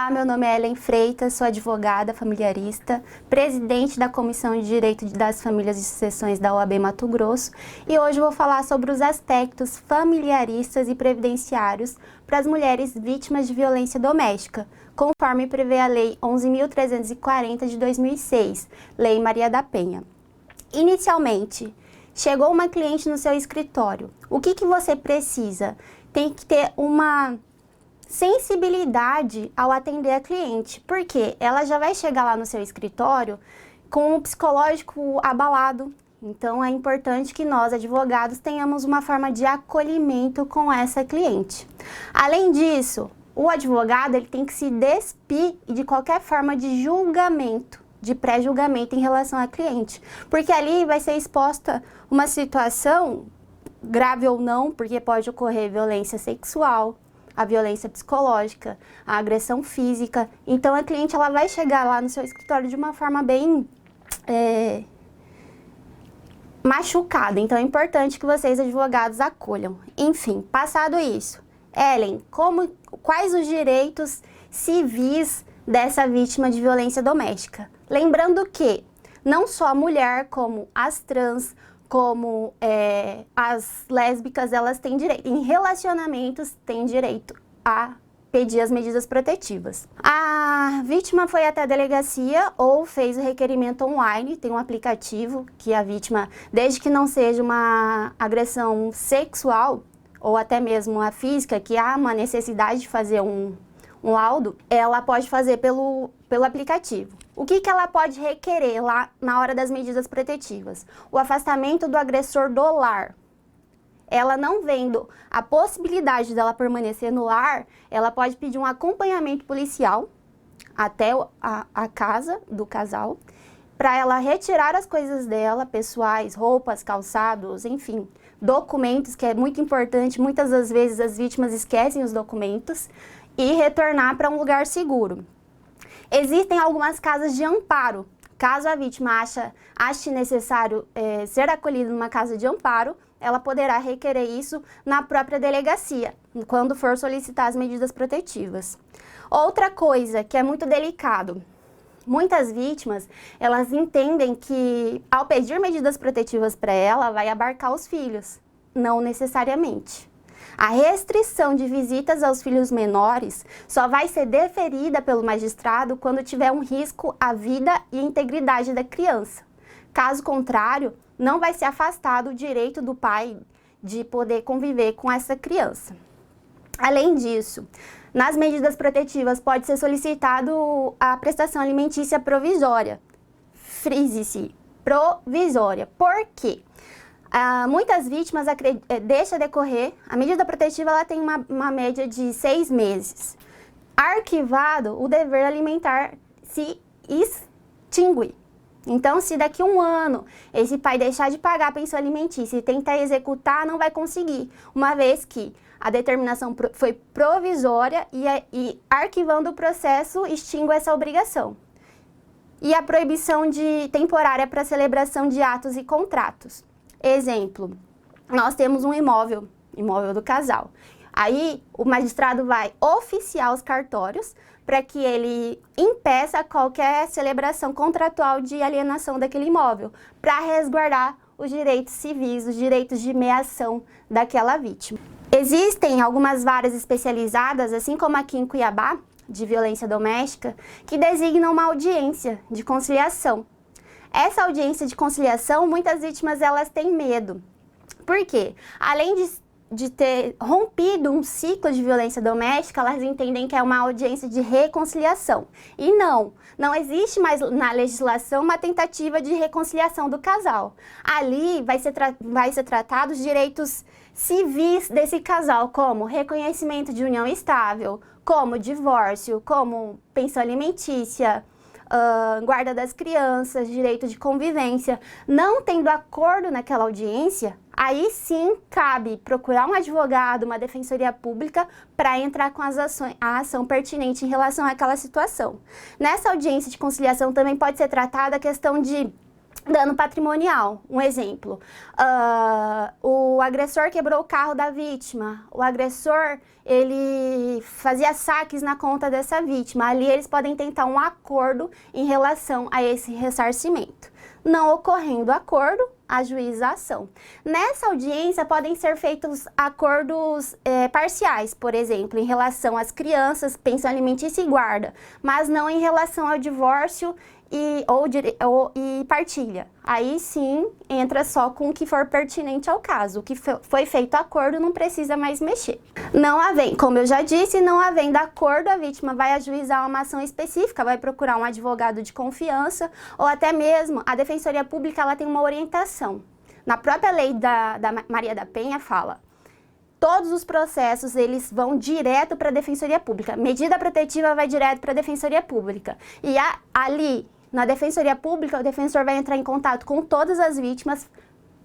Olá, meu nome é Ellen Freitas, sou advogada familiarista, presidente da Comissão de Direito das Famílias e Sucessões da OAB Mato Grosso e hoje vou falar sobre os aspectos familiaristas e previdenciários para as mulheres vítimas de violência doméstica, conforme prevê a Lei 11.340 de 2006, Lei Maria da Penha. Inicialmente, chegou uma cliente no seu escritório. O que você precisa? Tem que ter uma sensibilidade ao atender a cliente, porque ela já vai chegar lá no seu escritório com o psicológico abalado. Então, é importante que nós, advogados, tenhamos uma forma de acolhimento com essa cliente. Além disso, o advogado ele tem que se despir de qualquer forma de julgamento, de pré-julgamento em relação à cliente, porque ali vai ser exposta uma situação, grave ou não, porque pode ocorrer violência sexual, a violência psicológica, a agressão física. Então, a cliente ela vai chegar lá no seu escritório de uma forma bem machucada. Então, é importante que vocês, advogados, acolham. Enfim, passado isso, Ellen, quais os direitos civis dessa vítima de violência doméstica? Lembrando que não só a mulher, como as trans, como as lésbicas, elas têm direito, em relacionamentos, têm direito a pedir as medidas protetivas. A vítima foi até a delegacia ou fez o requerimento online, tem um aplicativo que a vítima, desde que não seja uma agressão sexual ou até mesmo a física, que há uma necessidade de fazer um laudo, ela pode fazer pelo aplicativo. O que ela pode requerer lá na hora das medidas protetivas? O afastamento do agressor do lar. Ela não vendo a possibilidade dela permanecer no lar, ela pode pedir um acompanhamento policial até a casa do casal, para ela retirar as coisas dela, pessoais, roupas, calçados, enfim, documentos, que é muito importante. Muitas das vezes as vítimas esquecem os documentos, e retornar para um lugar seguro. Existem algumas casas de amparo. Caso a vítima ache necessário ser acolhida numa casa de amparo, ela poderá requerer isso na própria delegacia, quando for solicitar as medidas protetivas. Outra coisa que é muito delicado, muitas vítimas, elas entendem que ao pedir medidas protetivas para ela, vai abarcar os filhos. Não necessariamente. A restrição de visitas aos filhos menores só vai ser deferida pelo magistrado quando tiver um risco à vida e integridade da criança. Caso contrário, não vai ser afastado o direito do pai de poder conviver com essa criança. Além disso, nas medidas protetivas pode ser solicitado a prestação alimentícia provisória. Frise-se, provisória. Por quê? Muitas vítimas deixam decorrer, a medida protetiva ela tem uma média de 6 meses. Arquivado, o dever alimentar se extingue. Então, se daqui a um ano esse pai deixar de pagar a pensão alimentícia e tentar executar, não vai conseguir, uma vez que a determinação foi provisória e arquivando o processo, extingue essa obrigação. E a proibição temporária para celebração de atos e contratos. Exemplo, nós temos um imóvel do casal. Aí o magistrado vai oficiar os cartórios para que ele impeça qualquer celebração contratual de alienação daquele imóvel, para resguardar os direitos civis, os direitos de meação daquela vítima. Existem algumas varas especializadas, assim como aqui em Cuiabá, de violência doméstica, que designam uma audiência de conciliação. Essa audiência de conciliação, muitas vítimas elas têm medo. Por quê? Além de ter rompido um ciclo de violência doméstica, elas entendem que é uma audiência de reconciliação. E não existe mais na legislação uma tentativa de reconciliação do casal. Ali vai ser tratado os direitos civis desse casal, como reconhecimento de união estável, como divórcio, como pensão alimentícia, guarda das crianças, direito de convivência. Não tendo acordo naquela audiência, aí sim cabe procurar um advogado, uma defensoria pública para entrar com a ação pertinente em relação àquela situação. Nessa audiência de conciliação também pode ser tratada a questão de Dano patrimonial, um exemplo, o agressor quebrou o carro da vítima, o agressor, ele fazia saques na conta dessa vítima, ali eles podem tentar um acordo em relação a esse ressarcimento. Não ocorrendo acordo, ajuiza a ação. Nessa audiência podem ser feitos acordos parciais, por exemplo, em relação às crianças, pensão alimentícia e guarda, mas não em relação ao divórcio e partilha. Aí sim, entra só com o que for pertinente ao caso. O que foi feito acordo não precisa mais mexer. Não havendo, como eu já disse, não havendo acordo, a vítima vai ajuizar uma ação específica, vai procurar um advogado de confiança ou até mesmo a Defensoria Pública, ela tem uma orientação. Na própria lei da Maria da Penha fala: todos os processos, eles vão direto para a Defensoria Pública. Medida protetiva vai direto para a Defensoria Pública. E ali, na Defensoria Pública, o defensor vai entrar em contato com todas as vítimas,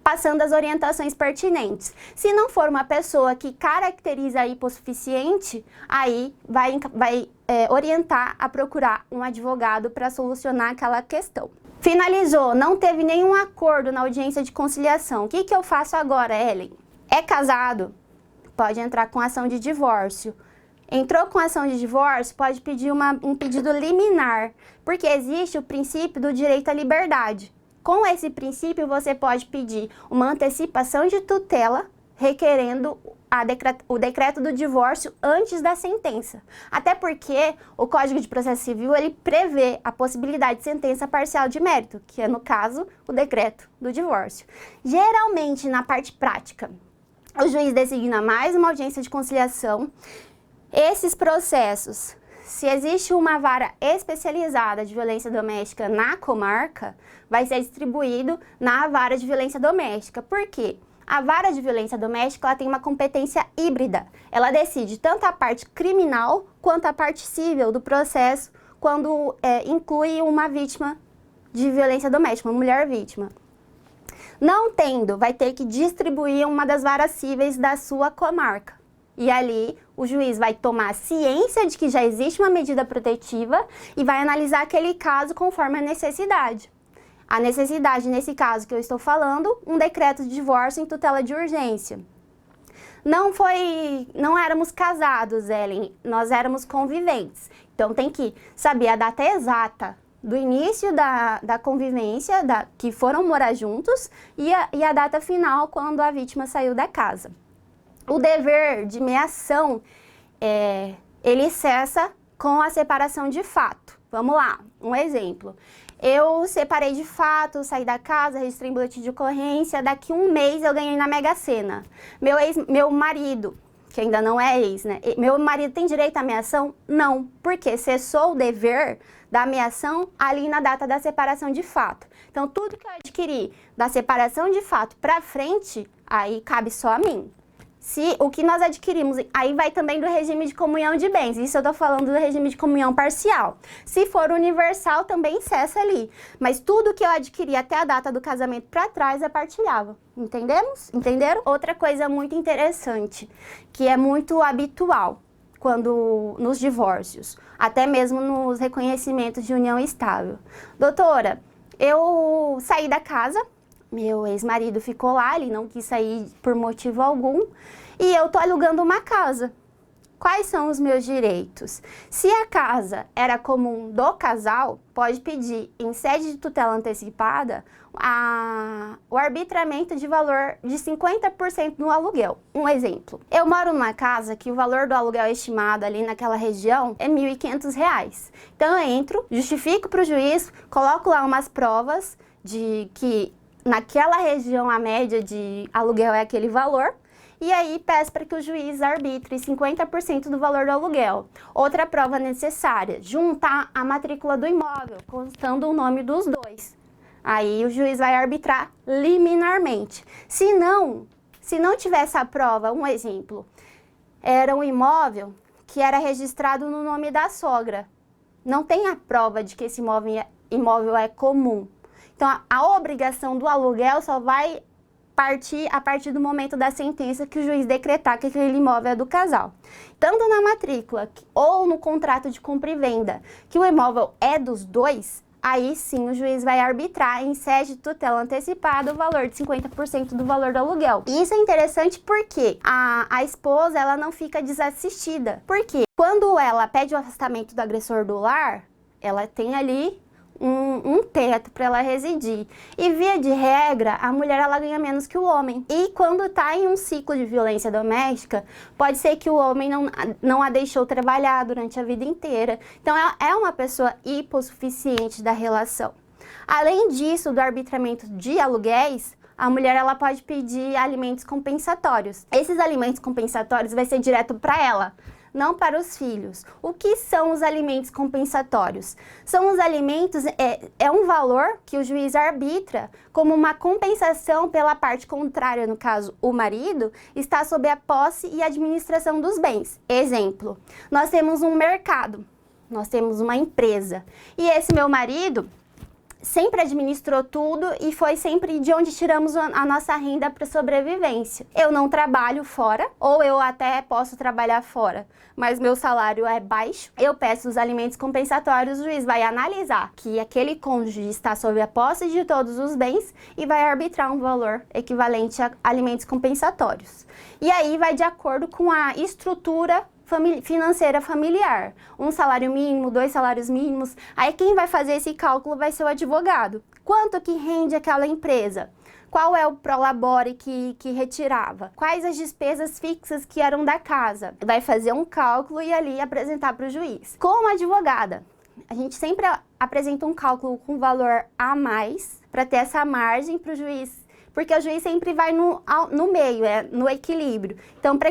passando as orientações pertinentes. Se não for uma pessoa que caracteriza a hipossuficiente, aí vai orientar a procurar um advogado para solucionar aquela questão. Finalizou, não teve nenhum acordo na audiência de conciliação. O que eu faço agora, Ellen? É casado? Pode entrar com ação de divórcio. Entrou com ação de divórcio, pode pedir um pedido liminar, porque existe o princípio do direito à liberdade. Com esse princípio, você pode pedir uma antecipação de tutela, requerendo o decreto do divórcio antes da sentença. Até porque o Código de Processo Civil, ele prevê a possibilidade de sentença parcial de mérito, que é, no caso, o decreto do divórcio. Geralmente, na parte prática, o juiz designa mais uma audiência de conciliação. Esses processos, se existe uma vara especializada de violência doméstica na comarca, vai ser distribuído na vara de violência doméstica. Por quê? A vara de violência doméstica, ela tem uma competência híbrida. Ela decide tanto a parte criminal quanto a parte civil do processo, quando inclui uma vítima de violência doméstica, uma mulher vítima. Não tendo, vai ter que distribuir uma das varas cíveis da sua comarca. E ali, o juiz vai tomar ciência de que já existe uma medida protetiva e vai analisar aquele caso conforme a necessidade. A necessidade, nesse caso que eu estou falando, um decreto de divórcio em tutela de urgência. Não éramos casados, Ellen, nós éramos conviventes. Então, tem que saber a data exata do início da convivência, que foram morar juntos, e a data final, quando a vítima saiu da casa. O dever de meação, ele cessa com a separação de fato. Vamos lá, um exemplo. Eu separei de fato, saí da casa, registrei em boletim de ocorrência, daqui um mês eu ganhei na Mega Sena. Meu marido, que ainda não é ex, né? Meu marido tem direito à meação? Não, porque cessou o dever da meação ali na data da separação de fato. Então, tudo que eu adquiri da separação de fato para frente, aí cabe só a mim. Se o que nós adquirimos, aí vai também do regime de comunhão de bens. Isso eu tô falando do regime de comunhão parcial. Se for universal, também cessa ali. Mas tudo que eu adquiri até a data do casamento para trás é partilhável. Entendemos? Entenderam? Outra coisa muito interessante, que é muito habitual nos divórcios, até mesmo nos reconhecimentos de união estável. Doutora, eu saí da casa, meu ex-marido ficou lá, ele não quis sair por motivo algum, e eu tô alugando uma casa. Quais são os meus direitos? Se a casa era comum do casal, pode pedir em sede de tutela antecipada o arbitramento de valor de 50% no aluguel. Um exemplo, eu moro numa casa que o valor do aluguel estimado ali naquela região é R$ 1.500. Então eu entro, justifico para o juiz, coloco lá umas provas de que naquela região a média de aluguel é aquele valor, e aí peço para que o juiz arbitre 50% do valor do aluguel. Outra prova necessária, juntar a matrícula do imóvel, constando o nome dos dois. Aí o juiz vai arbitrar liminarmente. Se não tiver essa prova, um exemplo, era um imóvel que era registrado no nome da sogra. Não tem a prova de que esse imóvel é comum. Então, a obrigação do aluguel só vai partir a partir do momento da sentença que o juiz decretar que aquele imóvel é do casal. Tanto na matrícula ou no contrato de compra e venda, que o imóvel é dos dois, aí sim o juiz vai arbitrar em sede de tutela antecipada o valor de 50% do valor do aluguel. E isso é interessante porque a esposa, ela não fica desassistida. Por quê? Quando ela pede o afastamento do agressor do lar, ela tem ali um teto para ela residir. E via de regra, a mulher ela ganha menos que o homem. E quando está em um ciclo de violência doméstica, pode ser que o homem não a deixou trabalhar durante a vida inteira. Então é uma pessoa hipossuficiente da relação. Além disso, do arbitramento de aluguéis, a mulher ela pode pedir alimentos compensatórios. Esses alimentos compensatórios vai ser direto para ela, não para os filhos. O que são os alimentos compensatórios? São os alimentos, é um valor que o juiz arbitra como uma compensação pela parte contrária, no caso, o marido, está sob a posse e administração dos bens. Exemplo, nós temos um mercado, nós temos uma empresa, e esse meu marido sempre administrou tudo e foi sempre de onde tiramos a nossa renda para sobrevivência. Eu não trabalho fora, ou eu até posso trabalhar fora, mas meu salário é baixo. Eu peço os alimentos compensatórios, o juiz vai analisar que aquele cônjuge está sob a posse de todos os bens e vai arbitrar um valor equivalente a alimentos compensatórios. E aí vai de acordo com a estrutura financeira familiar, um salário mínimo, 2 salários mínimos. Aí quem vai fazer esse cálculo vai ser o advogado. Quanto que rende aquela empresa? Qual é o prolabore que retirava? Quais as despesas fixas que eram da casa? Vai fazer um cálculo e ali apresentar para o juiz. Como advogada, a gente sempre apresenta um cálculo com valor a mais para ter essa margem para o juiz, porque o juiz sempre vai no meio, no equilíbrio. Então, para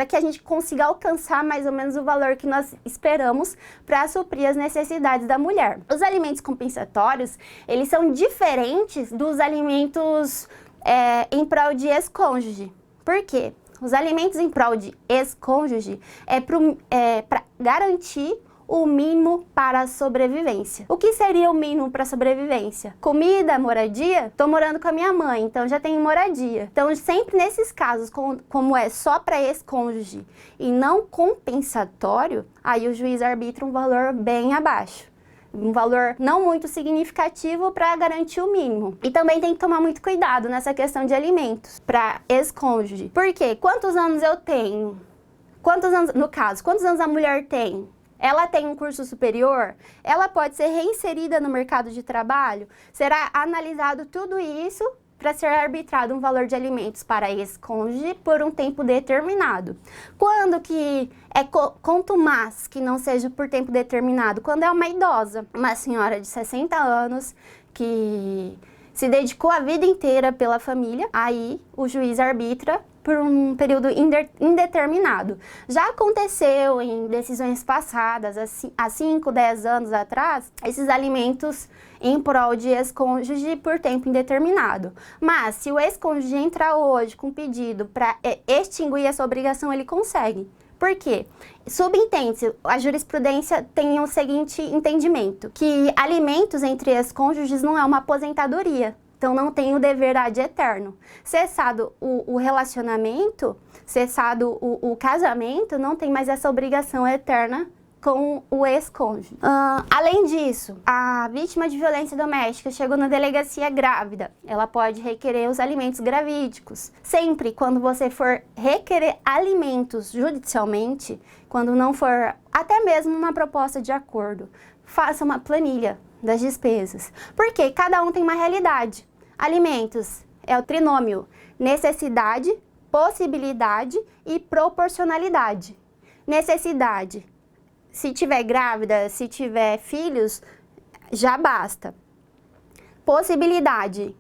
que a gente consiga alcançar mais ou menos o valor que nós esperamos para suprir as necessidades da mulher. Os alimentos compensatórios, eles são diferentes dos alimentos em prol de ex-cônjuge. Por quê? Os alimentos em prol de ex-cônjuge é para garantir o mínimo para a sobrevivência. O que seria o mínimo para a sobrevivência? Comida, moradia? Estou morando com a minha mãe, então já tenho moradia. Então, sempre nesses casos, como é só para ex-cônjuge e não compensatório, aí o juiz arbitra um valor bem abaixo. Um valor não muito significativo para garantir o mínimo. E também tem que tomar muito cuidado nessa questão de alimentos para ex-cônjuge. Por quê? Quantos anos eu tenho? Quantos anos a mulher tem? Ela tem um curso superior? Ela pode ser reinserida no mercado de trabalho? Será analisado tudo isso para ser arbitrado um valor de alimentos para ex-cônjuge por um tempo determinado. Quando que é contumaz que não seja por tempo determinado? Quando é uma idosa, uma senhora de 60 anos que se dedicou a vida inteira pela família, aí o juiz arbitra por um período indeterminado. Já aconteceu em decisões passadas, há 5, 10 anos atrás, esses alimentos em prol de ex-cônjuge por tempo indeterminado. Mas se o ex-cônjuge entrar hoje com pedido para extinguir essa obrigação, ele consegue. Por quê? Subentende-se, a jurisprudência tem o seguinte entendimento, que alimentos entre ex-cônjuges não é uma aposentadoria. Então, não tem o dever ad eterno. Cessado o relacionamento, cessado o casamento, não tem mais essa obrigação eterna com o ex-cônjuge. Além disso, a vítima de violência doméstica chegou na delegacia grávida. Ela pode requerer os alimentos gravídicos. Sempre quando você for requerer alimentos judicialmente, quando não for até mesmo uma proposta de acordo, faça uma planilha das despesas. Porque cada um tem uma realidade. Alimentos é o trinômio necessidade, possibilidade e proporcionalidade. Necessidade, se tiver grávida, se tiver filhos, já basta. Possibilidade,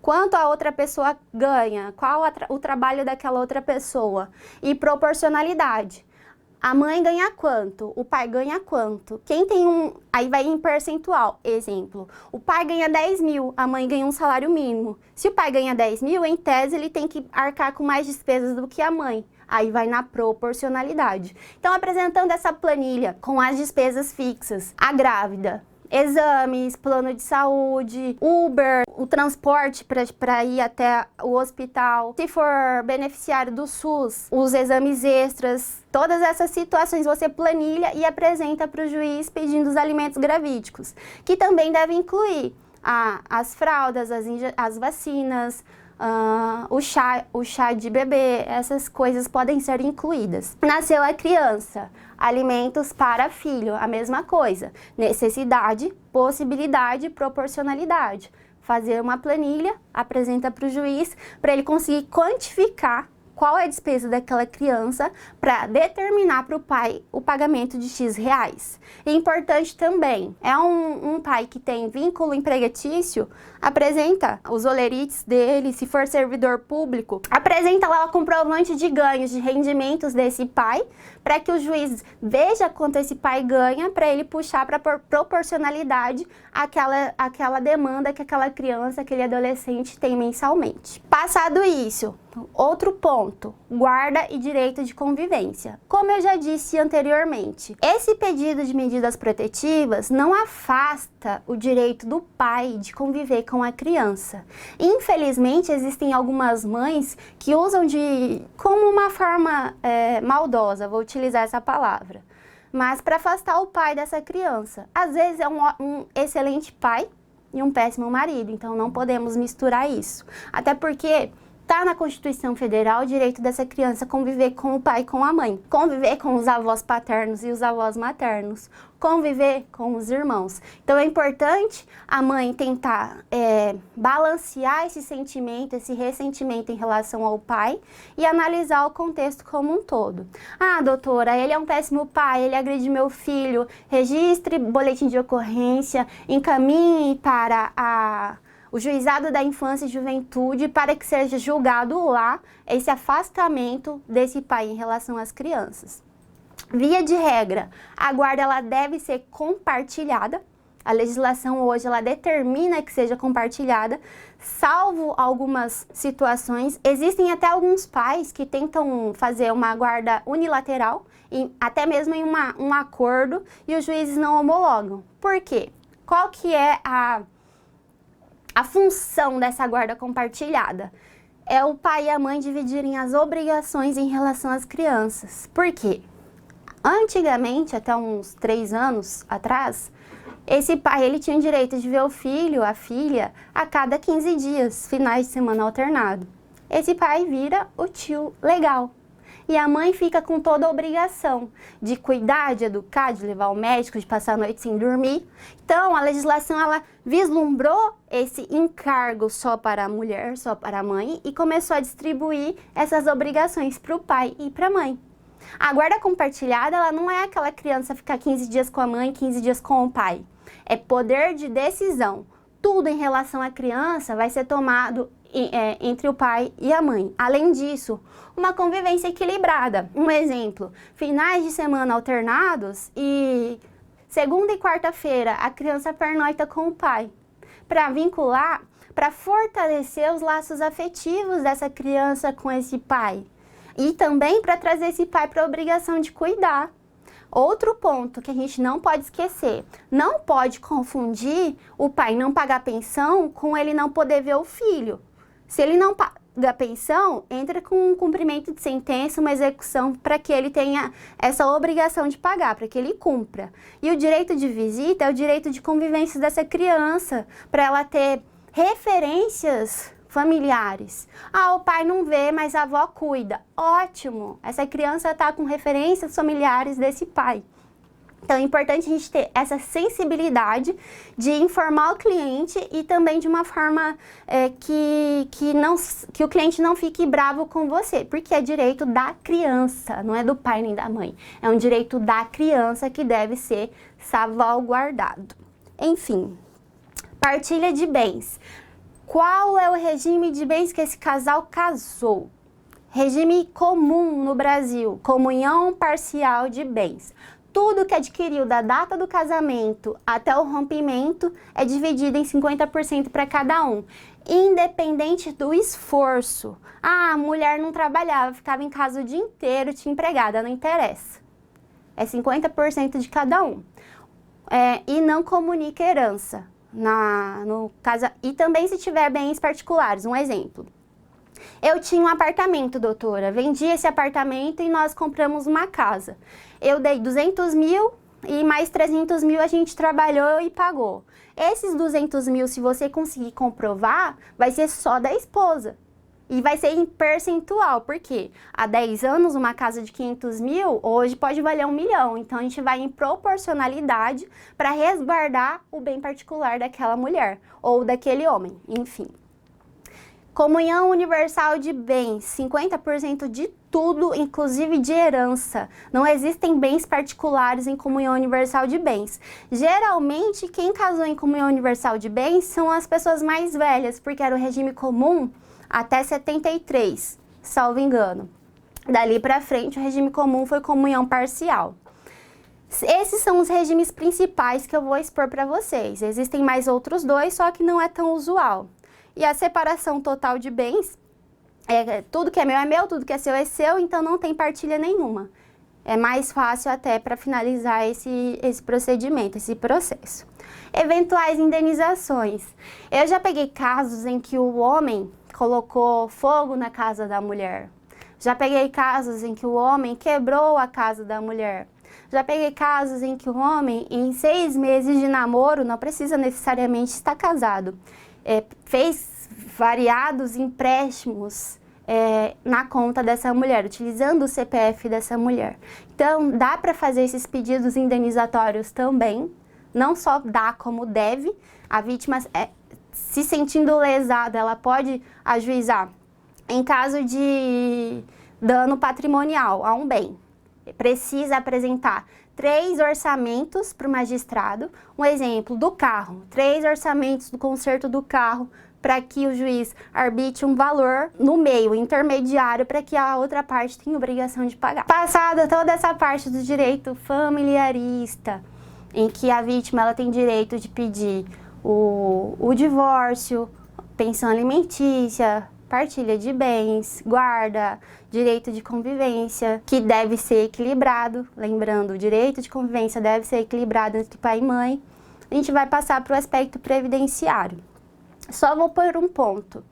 quanto a outra pessoa ganha, qual o trabalho daquela outra pessoa. E proporcionalidade, a mãe ganha quanto? O pai ganha quanto? Quem tem aí vai em percentual. Exemplo, o pai ganha 10 mil, a mãe ganha um salário mínimo. Se o pai ganha 10 mil, em tese ele tem que arcar com mais despesas do que a mãe. Aí vai na proporcionalidade. Então, apresentando essa planilha com as despesas fixas, a grávida, exames, plano de saúde, Uber, o transporte para ir até o hospital. Se for beneficiário do SUS, os exames extras. Todas essas situações você planilha e apresenta para o juiz pedindo os alimentos gravídicos, que também devem incluir as fraldas, as vacinas, o chá de bebê, essas coisas podem ser incluídas. Nasceu a criança, alimentos para filho, a mesma coisa. Necessidade, possibilidade, proporcionalidade. Fazer uma planilha, apresenta para o juiz, para ele conseguir quantificar qual é a despesa daquela criança para determinar para o pai o pagamento de X reais. E importante também, é um pai que tem vínculo empregatício, apresenta os olerites dele, se for servidor público, apresenta lá o comprovante de ganhos, de rendimentos desse pai, para que o juiz veja quanto esse pai ganha, para ele puxar para proporcionalidade aquela demanda que aquela criança, aquele adolescente tem mensalmente. Passado isso, outro ponto, guarda e direito de convivência. Como eu já disse anteriormente, esse pedido de medidas protetivas não afasta o direito do pai de conviver com a criança. Infelizmente, existem algumas mães que usam como uma forma maldosa, vou utilizar essa palavra, mas para afastar o pai dessa criança. Às vezes é um excelente pai e um péssimo marido, então não podemos misturar isso. Até porque está na Constituição Federal o direito dessa criança conviver com o pai e com a mãe, conviver com os avós paternos e os avós maternos, conviver com os irmãos. Então é importante a mãe tentar balancear esse sentimento, esse ressentimento em relação ao pai e analisar o contexto como um todo. Ah, doutora, ele é um péssimo pai, ele agride meu filho, registre boletim de ocorrência, encaminhe para o Juizado da Infância e Juventude para que seja julgado lá esse afastamento desse pai em relação às crianças. Via de regra, a guarda ela deve ser compartilhada. A legislação hoje ela determina que seja compartilhada, salvo algumas situações. Existem até alguns pais que tentam fazer uma guarda unilateral, até mesmo em um acordo, e os juízes não homologam. Por quê? Qual que é a função dessa guarda compartilhada? É o pai e a mãe dividirem as obrigações em relação às crianças. Por quê? Antigamente, até uns 3 anos atrás, esse pai ele tinha o direito de ver o filho, a filha, a cada 15 dias, finais de semana alternado. Esse pai vira o tio legal. E a mãe fica com toda a obrigação de cuidar, de educar, de levar ao médico, de passar a noite sem dormir. Então, a legislação, ela vislumbrou esse encargo só para a mulher, só para a mãe, e começou a distribuir essas obrigações para o pai e para a mãe. A guarda compartilhada, ela não é aquela criança ficar 15 dias com a mãe, 15 dias com o pai. É poder de decisão. Tudo em relação à criança vai ser tomado entre o pai e a mãe. Além disso, uma convivência equilibrada. Um exemplo, finais de semana alternados e segunda e quarta-feira a criança pernoita com o pai. Para vincular, para fortalecer os laços afetivos dessa criança com esse pai. E também para trazer esse pai para a obrigação de cuidar. Outro ponto que a gente não pode esquecer, não pode confundir o pai não pagar pensão com ele não poder ver o filho. Se ele não paga pensão, entra com um cumprimento de sentença, uma execução para que ele tenha essa obrigação de pagar, para que ele cumpra. E o direito de visita é o direito de convivência dessa criança, para ela ter referências familiares. Ah, o pai não vê, mas a avó cuida. Ótimo! Essa criança está com referências familiares desse pai. Então, é importante a gente ter essa sensibilidade de informar o cliente e também de uma forma que o cliente não fique bravo com você, porque é direito da criança, não é do pai nem da mãe. É um direito da criança que deve ser salvaguardado. Enfim, partilha de bens. Qual é o regime de bens que esse casal casou? Regime comum no Brasil, comunhão parcial de bens. Tudo que adquiriu da data do casamento até o rompimento é dividido em 50% para cada um, independente do esforço. Ah, a mulher não trabalhava, ficava em casa o dia inteiro, tinha empregada, não interessa. É 50% de cada um. e não comunica herança. No caso, e também se tiver bens particulares. Um exemplo. Eu tinha um apartamento, doutora. Vendi esse apartamento e nós compramos uma casa. Eu dei 200 mil e mais 300 mil a gente trabalhou e pagou. Esses 200 mil, se você conseguir comprovar, vai ser só da esposa. E vai ser em percentual, porque há 10 anos uma casa de 500 mil, hoje pode valer 1 milhão. Então, a gente vai em proporcionalidade para resguardar o bem particular daquela mulher ou daquele homem, enfim. Comunhão universal de bens, 50% de tudo, inclusive de herança. Não existem bens particulares em comunhão universal de bens. Geralmente, quem casou em comunhão universal de bens são as pessoas mais velhas, porque era o regime comum até 73, salvo engano. Dali para frente, o regime comum foi comunhão parcial. Esses são os regimes principais que eu vou expor para vocês. Existem mais outros dois, só que não é tão usual. E a separação total de bens, tudo que é meu, tudo que é seu, então não tem partilha nenhuma. É mais fácil até para finalizar esse procedimento, esse processo. Eventuais indenizações. Eu já peguei casos em que o homem colocou fogo na casa da mulher. Já peguei casos em que o homem quebrou a casa da mulher. Já peguei casos em que o homem, em 6 meses de namoro, não precisa necessariamente estar casado, fez variados empréstimos na conta dessa mulher, utilizando o CPF dessa mulher. Então, dá para fazer esses pedidos indenizatórios também, não só dá como deve. A vítima, se sentindo lesada, ela pode ajuizar em caso de dano patrimonial a um bem. Precisa apresentar 3 orçamentos para o magistrado. Um exemplo do carro, 3 orçamentos do conserto do carro, para que o juiz arbitre um valor no meio, intermediário, para que a outra parte tenha obrigação de pagar. Passada toda essa parte do direito familiarista, em que a vítima ela tem direito de pedir o divórcio, pensão alimentícia, partilha de bens, guarda, direito de convivência, que deve ser equilibrado. Lembrando, o direito de convivência deve ser equilibrado entre pai e mãe. A gente vai passar para o aspecto previdenciário. Só vou pôr um ponto.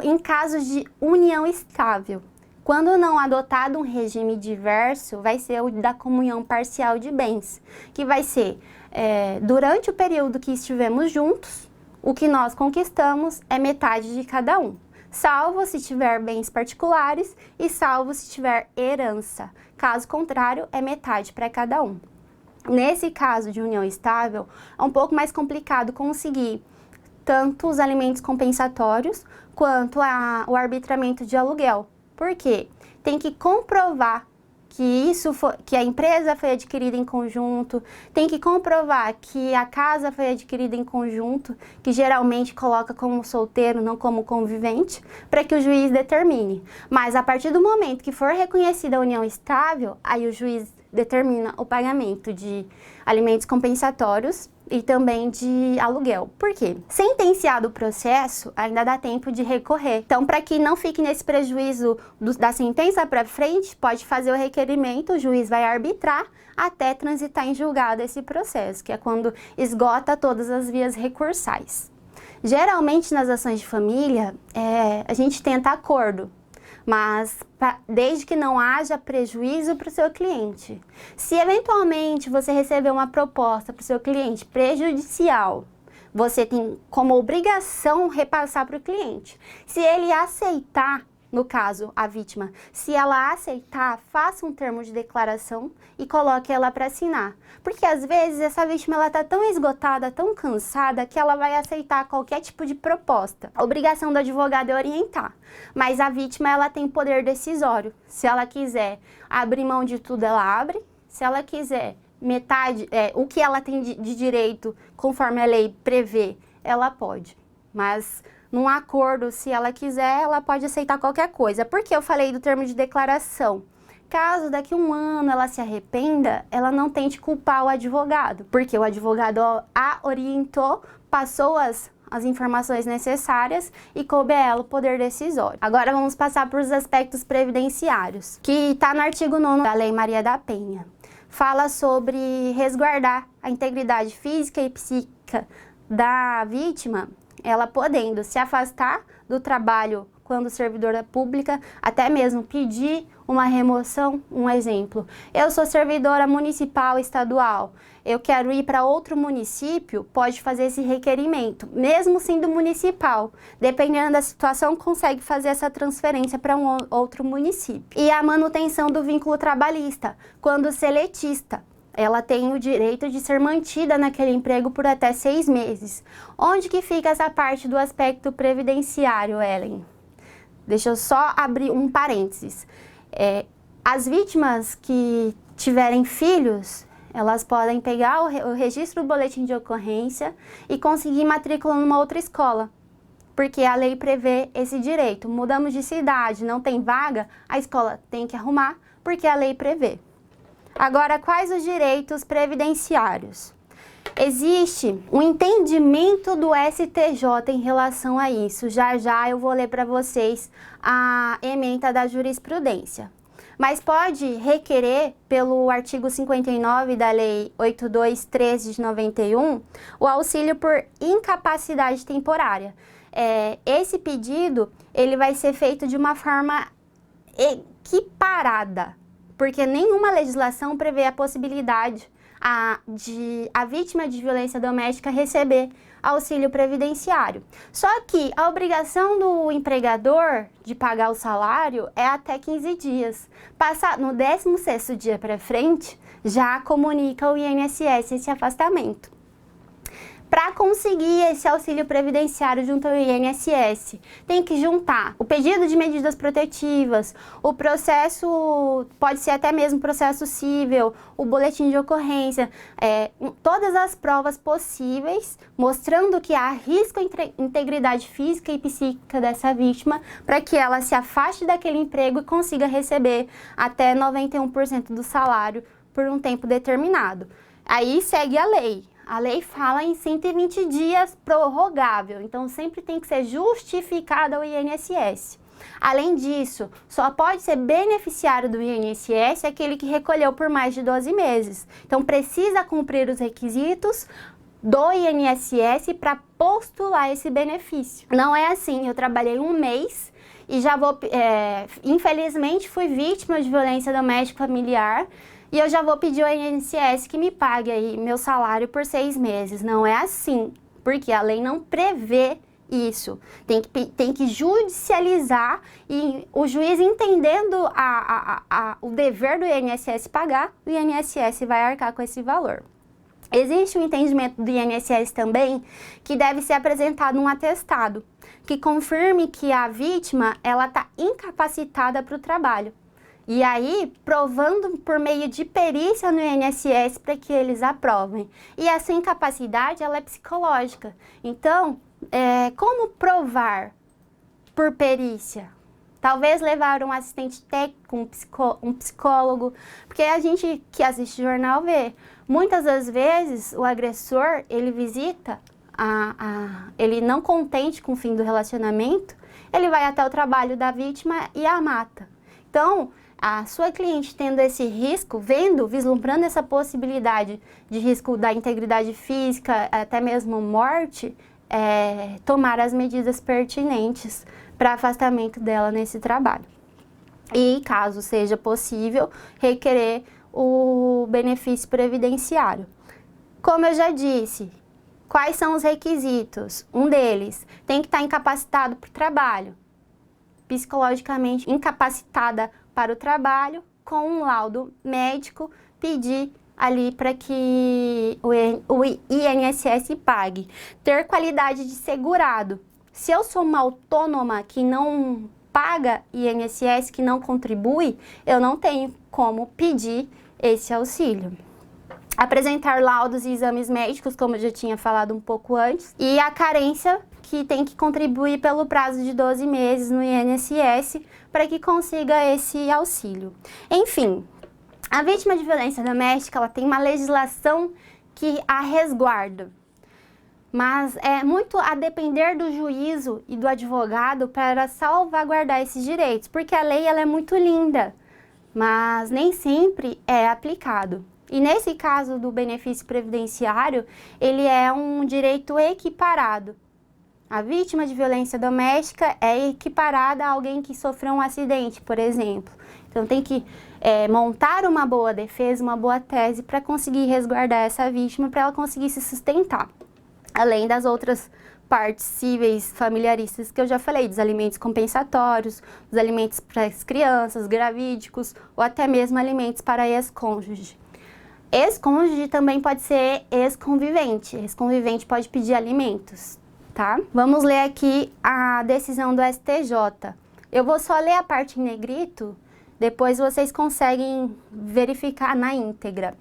Em casos de união estável, quando não adotado um regime diverso, vai ser o da comunhão parcial de bens, que vai ser, durante o período que estivemos juntos, o que nós conquistamos é metade de cada um, salvo se tiver bens particulares e salvo se tiver herança. Caso contrário, é metade para cada um. Nesse caso de união estável, é um pouco mais complicado conseguir tanto os alimentos compensatórios quanto o arbitramento de aluguel. Por quê? Tem que comprovar que a empresa foi adquirida em conjunto, tem que comprovar que a casa foi adquirida em conjunto, que geralmente coloca como solteiro, não como convivente, para que o juiz determine. Mas a partir do momento que for reconhecida a união estável, aí o juiz determina o pagamento de alimentos compensatórios e também de aluguel. Por quê? Sentenciado o processo, ainda dá tempo de recorrer. Então, para que não fique nesse prejuízo da sentença para frente, pode fazer o requerimento, o juiz vai arbitrar até transitar em julgado esse processo, que é quando esgota todas as vias recursais. Geralmente, nas ações de família, a gente tenta acordo, mas desde que não haja prejuízo para o seu cliente. Se eventualmente você receber uma proposta para o seu cliente prejudicial, você tem como obrigação repassar para o cliente. Se ele aceitar, no caso, a vítima, se ela aceitar, faça um termo de declaração e coloque ela para assinar. Porque às vezes essa vítima está tão esgotada, tão cansada, que ela vai aceitar qualquer tipo de proposta. A obrigação do advogado é orientar, mas a vítima ela tem poder decisório. Se ela quiser abrir mão de tudo, ela abre. Se ela quiser metade, o que ela tem de direito, conforme a lei prevê, ela pode. Mas num acordo, se ela quiser, ela pode aceitar qualquer coisa. Por que eu falei do termo de declaração? Caso daqui a um ano ela se arrependa, ela não tente culpar o advogado, porque o advogado a orientou, passou as informações necessárias e coube a ela o poder decisório. Agora vamos passar para os aspectos previdenciários, que está no artigo 9º da Lei Maria da Penha. fala sobre resguardar a integridade física e psíquica da vítima, ela podendo se afastar do trabalho quando servidora pública, até mesmo pedir uma remoção. Um exemplo: eu sou servidora municipal estadual, eu quero ir para outro município, pode fazer esse requerimento, mesmo sendo municipal. Dependendo da situação, consegue fazer essa transferência para um outro município. E a manutenção do vínculo trabalhista, quando seletista, ela tem o direito de ser mantida naquele emprego por até 6 meses. Onde que fica essa parte do aspecto previdenciário, Ellen? Deixa eu só abrir um parênteses. As vítimas que tiverem filhos, elas podem pegar o registro do boletim de ocorrência e conseguir matrícula numa outra escola, porque a lei prevê esse direito. Mudamos de cidade, não tem vaga, a escola tem que arrumar, porque a lei prevê. Agora, quais os direitos previdenciários? Existe um entendimento do STJ em relação a isso. Já já eu vou ler para vocês a ementa da jurisprudência. Mas pode requerer, pelo artigo 59 da Lei 8213 de 91, o auxílio por incapacidade temporária. Esse pedido ele vai ser feito de uma forma equiparada, porque nenhuma legislação prevê a possibilidade de a vítima de violência doméstica receber auxílio previdenciário. Só que a obrigação do empregador de pagar o salário é até 15 dias. No 16º dia para frente, já comunica o INSS esse afastamento. Para conseguir esse auxílio previdenciário junto ao INSS, tem que juntar o pedido de medidas protetivas, o processo, pode ser até mesmo processo cível, o boletim de ocorrência, todas as provas possíveis, mostrando que há risco à integridade física e psíquica dessa vítima, para que ela se afaste daquele emprego e consiga receber até 91% do salário por um tempo determinado. Aí segue a lei. A lei fala em 120 dias prorrogável, então sempre tem que ser justificada ao INSS. Além disso, só pode ser beneficiário do INSS aquele que recolheu por mais de 12 meses. Então precisa cumprir os requisitos do INSS para postular esse benefício. Não é assim, eu trabalhei um mês e já vou, infelizmente fui vítima de violência doméstica familiar, e eu já vou pedir ao INSS que me pague aí meu salário por 6 meses. Não é assim, porque a lei não prevê isso. Tem que judicializar, e o juiz entendendo o dever do INSS pagar, o INSS vai arcar com esse valor. Existe um entendimento do INSS também que deve ser apresentado um atestado que confirme que a vítima ela está incapacitada para o trabalho. E aí, provando por meio de perícia no INSS para que eles aprovem. E essa incapacidade, ela é psicológica. Então, como provar por perícia? Talvez levar um assistente técnico, um psicólogo, porque a gente que assiste jornal vê. Muitas das vezes, o agressor, ele visita, ele não contente com o fim do relacionamento, ele vai até o trabalho da vítima e a mata. Então, a sua cliente tendo esse risco, vislumbrando essa possibilidade de risco da integridade física, até mesmo morte, tomar as medidas pertinentes para afastamento dela nesse trabalho. E, caso seja possível, requerer o benefício previdenciário. Como eu já disse, quais são os requisitos? Um deles, tem que estar incapacitado para o trabalho, psicologicamente incapacitada para o trabalho, com um laudo médico, pedir ali para que o INSS pague. Ter qualidade de segurado. Se eu sou uma autônoma que não paga INSS, que não contribui, eu não tenho como pedir esse auxílio. Apresentar laudos e exames médicos, como eu já tinha falado um pouco antes, e a carência, que tem que contribuir pelo prazo de 12 meses no INSS para que consiga esse auxílio. Enfim, a vítima de violência doméstica, ela tem uma legislação que a resguarda, mas é muito a depender do juízo e do advogado para salvaguardar esses direitos, porque a lei ela é muito linda, mas nem sempre é aplicado. E nesse caso do benefício previdenciário, ele é um direito equiparado. A vítima de violência doméstica é equiparada a alguém que sofreu um acidente, por exemplo. Então tem que montar uma boa defesa, uma boa tese para conseguir resguardar essa vítima, para ela conseguir se sustentar. Além das outras partes cíveis familiaristas que eu já falei, dos alimentos compensatórios, dos alimentos para as crianças, gravídicos ou até mesmo alimentos para ex-cônjuge. Ex-cônjuge também pode ser ex-convivente. Ex-convivente pode pedir alimentos, tá? Vamos ler aqui a decisão do STJ. Eu vou só ler a parte em negrito, depois vocês conseguem verificar na íntegra.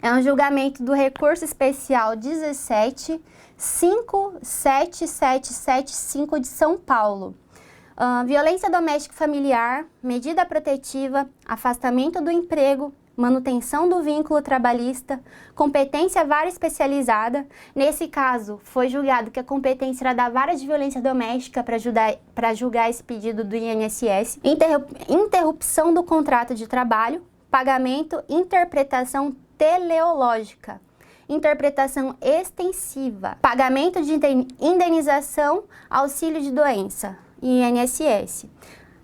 É um julgamento do recurso especial 17.57775 de São Paulo. Violência doméstica familiar, medida protetiva, afastamento do emprego, manutenção do vínculo trabalhista, competência vara especializada. Nesse caso, foi julgado que a competência era da vara de violência doméstica para julgar esse pedido do INSS. Interrupção do contrato de trabalho, pagamento, interpretação teleológica, interpretação extensiva, pagamento de indenização, auxílio de doença, INSS.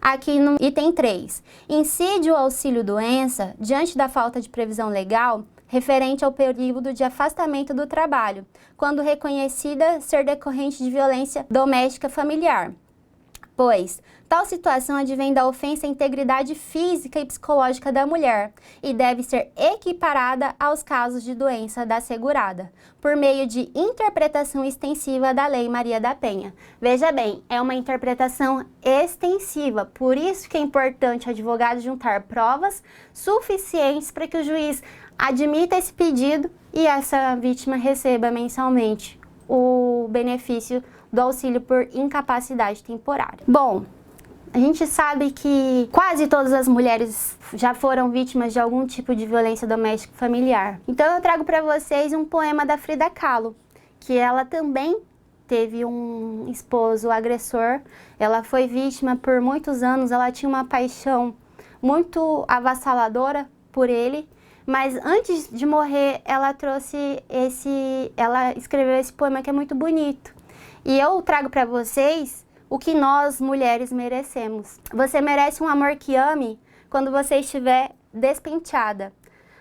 Aqui no item 3, incide o auxílio-doença diante da falta de previsão legal referente ao período de afastamento do trabalho, quando reconhecida ser decorrente de violência doméstica familiar, pois tal situação advém da ofensa à integridade física e psicológica da mulher e deve ser equiparada aos casos de doença da segurada, por meio de interpretação extensiva da Lei Maria da Penha. Veja bem, é uma interpretação extensiva, por isso que é importante o advogado juntar provas suficientes para que o juiz admita esse pedido e essa vítima receba mensalmente o benefício do auxílio por incapacidade temporária. Bom, a gente sabe que quase todas as mulheres já foram vítimas de algum tipo de violência doméstica familiar. Então eu trago para vocês um poema da Frida Kahlo, que ela também teve um esposo agressor. Ela foi vítima por muitos anos, ela tinha uma paixão muito avassaladora por ele, mas antes de morrer ela escreveu esse poema que é muito bonito. E eu trago para vocês o que nós, mulheres, merecemos. Você merece um amor que ame quando você estiver despenteada,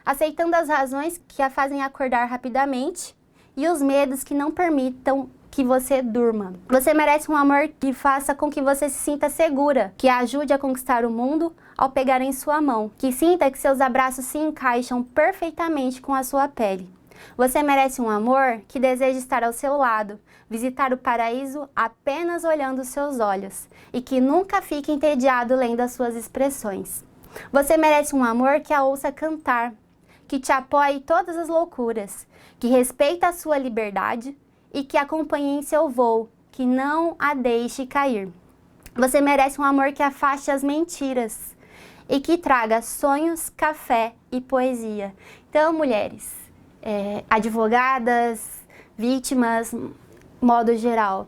aceitando as razões que a fazem acordar rapidamente e os medos que não permitam que você durma. Você merece um amor que faça com que você se sinta segura, que a ajude a conquistar o mundo ao pegar em sua mão, que sinta que seus abraços se encaixam perfeitamente com a sua pele. Você merece um amor que deseja estar ao seu lado, visitar o paraíso apenas olhando os seus olhos e que nunca fique entediado lendo as suas expressões. Você merece um amor que a ouça cantar, que te apoie em todas as loucuras, que respeita a sua liberdade e que acompanhe em seu voo, que não a deixe cair. Você merece um amor que afaste as mentiras e que traga sonhos, café e poesia. Então, mulheres, advogadas, vítimas, modo geral,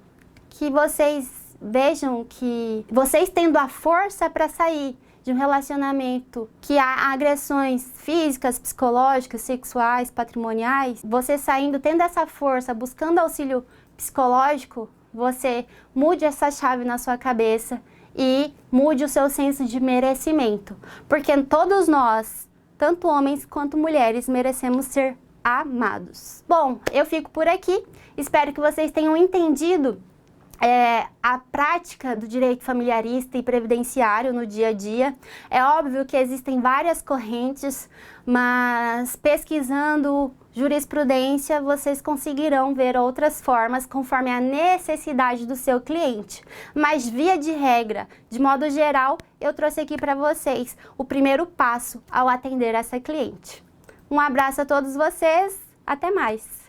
que vocês vejam que vocês tendo a força para sair de um relacionamento que há agressões físicas, psicológicas, sexuais, patrimoniais, você saindo, tendo essa força, buscando auxílio psicológico, você mude essa chave na sua cabeça e mude o seu senso de merecimento, porque todos nós, tanto homens quanto mulheres, merecemos ser amados. Bom, eu fico por aqui. Espero que vocês tenham entendido a prática do direito familiarista e previdenciário no dia a dia. É óbvio que existem várias correntes, mas pesquisando jurisprudência, vocês conseguirão ver outras formas conforme a necessidade do seu cliente. Mas via de regra, de modo geral, eu trouxe aqui para vocês o primeiro passo ao atender essa cliente. Um abraço a todos vocês, até mais!